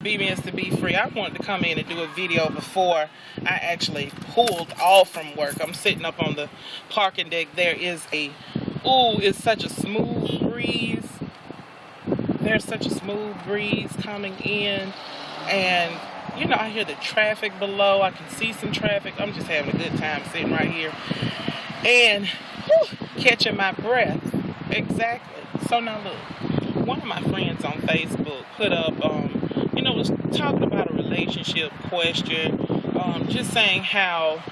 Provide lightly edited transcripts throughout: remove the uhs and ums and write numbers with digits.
B Means to Be Free. I wanted to come in and do a video before I actually pulled off from work. I'm sitting up on the parking deck. There is it's such a smooth breeze. There's such a smooth breeze coming in. And, I hear the traffic below. I can see some traffic. I'm just having a good time sitting right here. And, catching my breath. Exactly. So now look, one of my friends on Facebook put up, was talking about a relationship question, just saying how,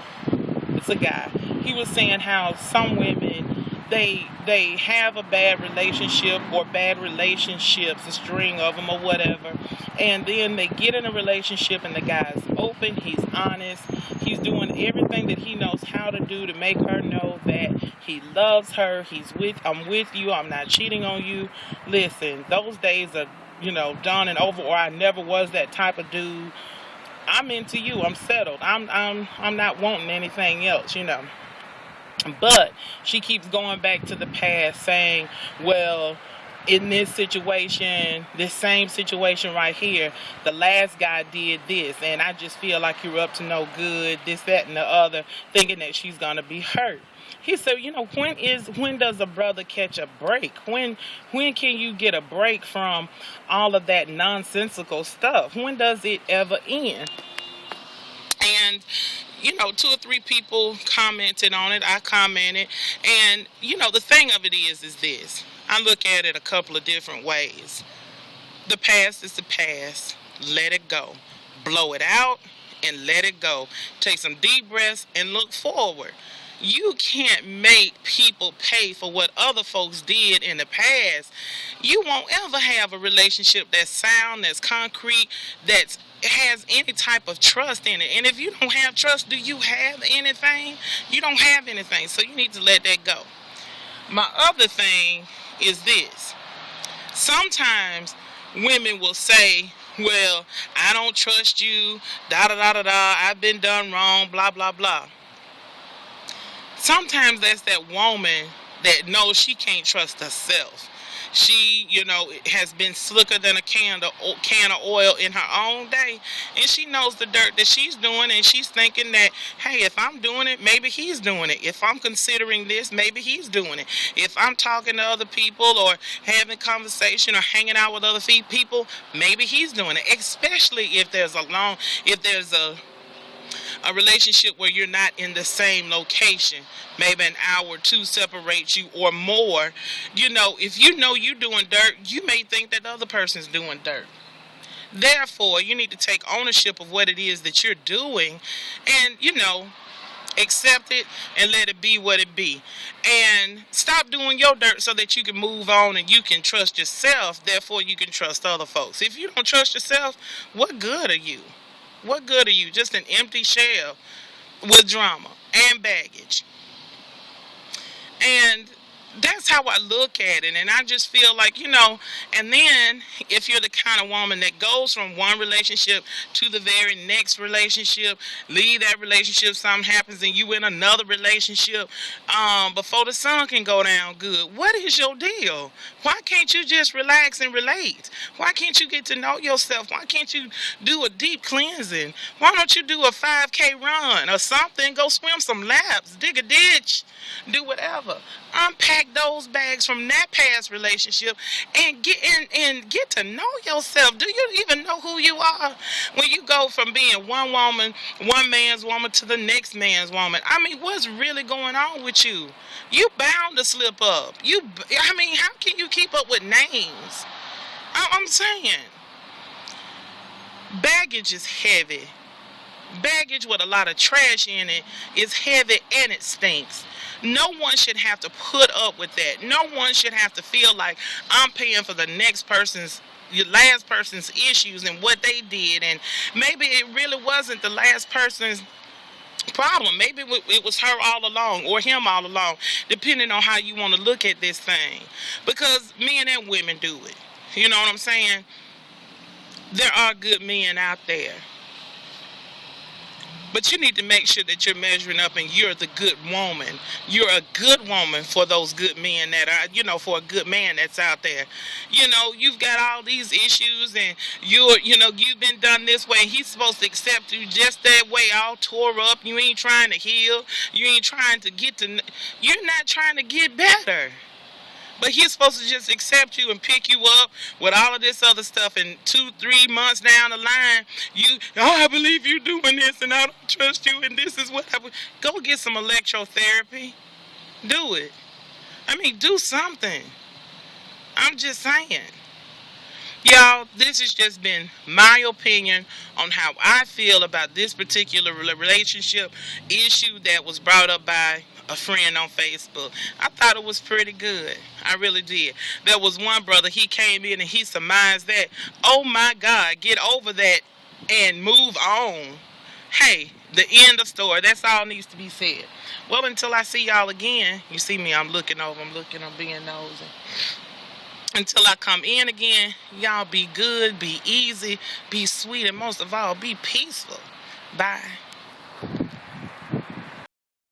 it's a guy, he was saying how some women, they have a bad relationship or bad relationships, a string of them or whatever, and then they get in a relationship and the guy's open, he's honest, he's doing everything that he knows how to do to make her know that he loves her, I'm with you, I'm not cheating on you. Listen, those days are done and over, or I never was that type of dude. I'm into you. I'm settled. I'm not wanting anything else, But she keeps going back to the past saying, well, in this situation, this same situation right here, the last guy did this, and I just feel like you're up to no good, this, that, and the other, thinking that she's going to be hurt. He said, when does a brother catch a break? When can you get a break from all of that nonsensical stuff? When does it ever end? And, 2 or 3 people commented on it. I commented. And, the thing of it is this. I look at it a couple of different ways. The past is the past. Let it go. Blow it out and let it go. Take some deep breaths and look forward. You can't make people pay for what other folks did in the past. You won't ever have a relationship that's sound, that's concrete, that has any type of trust in it. And if you don't have trust, do you have anything? You don't have anything, so you need to let that go. My other thing is this. Sometimes women will say, well, I don't trust you, da-da-da-da-da, I've been done wrong, blah, blah, blah. Sometimes that's that woman that knows she can't trust herself. She, has been slicker than a can of oil in her own day. And she knows the dirt that she's doing. And she's thinking that, hey, if I'm doing it, maybe he's doing it. If I'm considering this, maybe he's doing it. If I'm talking to other people or having conversation or hanging out with other people, maybe he's doing it. Especially if there's a relationship where you're not in the same location. Maybe an hour or two separates you or more. If you're doing dirt, you may think that the other person's doing dirt. Therefore, you need to take ownership of what it is that you're doing and, accept it and let it be what it be. And stop doing your dirt so that you can move on and you can trust yourself. Therefore, you can trust other folks. If you don't trust yourself, what good are you? What good are you? Just an empty shell with drama and baggage. And that's how I look at it. And I just feel like, and then if you're the kind of woman that goes from one relationship to the very next relationship, leave that relationship, something happens and you in another relationship, before the sun can go down good, what is your deal? Why can't you just relax and relate? Why can't you get to know yourself? Why can't you do a deep cleansing? Why don't you do a 5K run or something? Go swim some laps, dig a ditch, do whatever. Unpack those bags from that past relationship and get to know yourself. Do you even know who you are when you go from being one man's woman to the next man's woman? What's really going on with you? You bound to slip up. How can you keep up with names? I'm saying baggage is heavy. Baggage with a lot of trash in it is heavy and it stinks. No one should have to put up with that. No one should have to feel like I'm paying for the last person's issues and what they did. And maybe it really wasn't the last person's problem. Maybe it was her all along or him all along, depending on how you want to look at this thing. Because men and women do it. You know what I'm saying? There are good men out there. But you need to make sure that you're measuring up and you're the good woman. You're a good woman for those good men that are, for a good man that's out there. You've got all these issues and you've been done this way. He's supposed to accept you just that way, all tore up. You ain't trying to heal. You ain't trying to you're not trying to get better. But he's supposed to just accept you and pick you up with all of this other stuff. And 2-3 months down the line, I believe you doing this and I don't trust you and this is what I would. Go get some electrotherapy. Do it. Do something. I'm just saying. Y'all, this has just been my opinion on how I feel about this particular relationship issue that was brought up by a friend on Facebook. I thought it was pretty good. I really did. There was one brother, he came in and he surmised that, oh my God, get over that and move on. Hey, the end of story. That's all needs to be said. Well, until I see y'all again, you see me, I'm looking, I'm being nosy. Until I come in again, y'all be good, be easy, be sweet, and most of all, be peaceful. Bye.